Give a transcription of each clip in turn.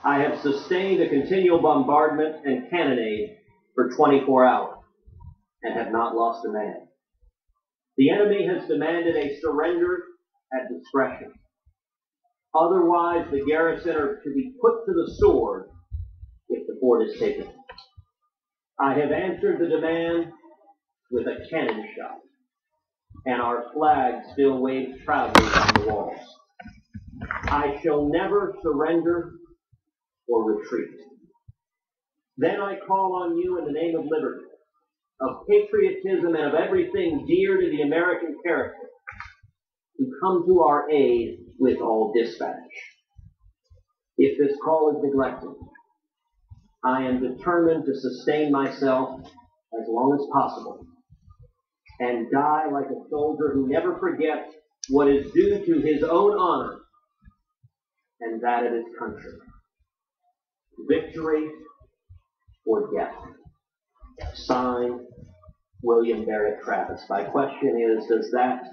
I have sustained a continual bombardment and cannonade for 24 hours and have not lost a man. The enemy has demanded a surrender at discretion. Otherwise, the garrison are to be put to the sword if the fort is taken. I have answered the demand with a cannon shot, and our flag still waves proudly on the walls. I shall never surrender or retreat. Then I call on you in the name of liberty, of patriotism, and of everything dear to the American character, to come to our aid with all dispatch. If this call is neglected, I am determined to sustain myself as long as possible and die like a soldier who never forgets what is due to his own honor and that of his country. Victory or death. Signed, William Barrett Travis. My question is, does that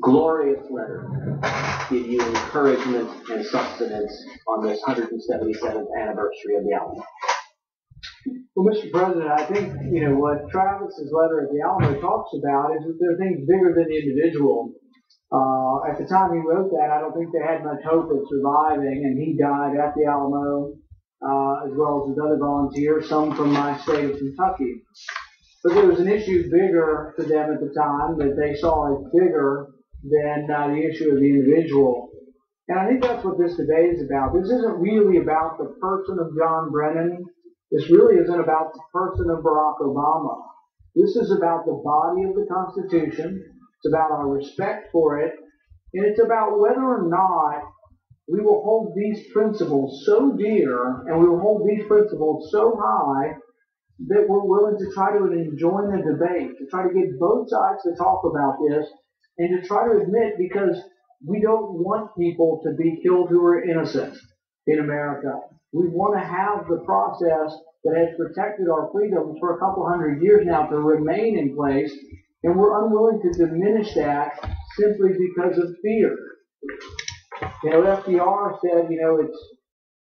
glorious letter give you encouragement and sustenance on this 177th anniversary of the Alamo? Well, Mr. President, I think, what Travis's letter at the Alamo talks about is that there are things bigger than the individual. At the time he wrote that, I don't think they had much hope of surviving, and he died at the Alamo, as well as his other volunteers, some from my state of Kentucky. But there was an issue bigger to them at the time that they saw as bigger than the issue of the individual. And I think that's what this debate is about. This isn't really about the person of John Brennan. This really isn't about the person of Barack Obama. This is about the body of the Constitution. It's about our respect for it. And it's about whether or not we will hold these principles so dear and we will hold these principles so high that we're willing to try to join the debate, to try to get both sides to talk about this, and to try to admit, because we don't want people to be killed who are innocent in America. We want to have the process that has protected our freedoms for a couple hundred years now to remain in place, and we're unwilling to diminish that simply because of fear. FDR said, it's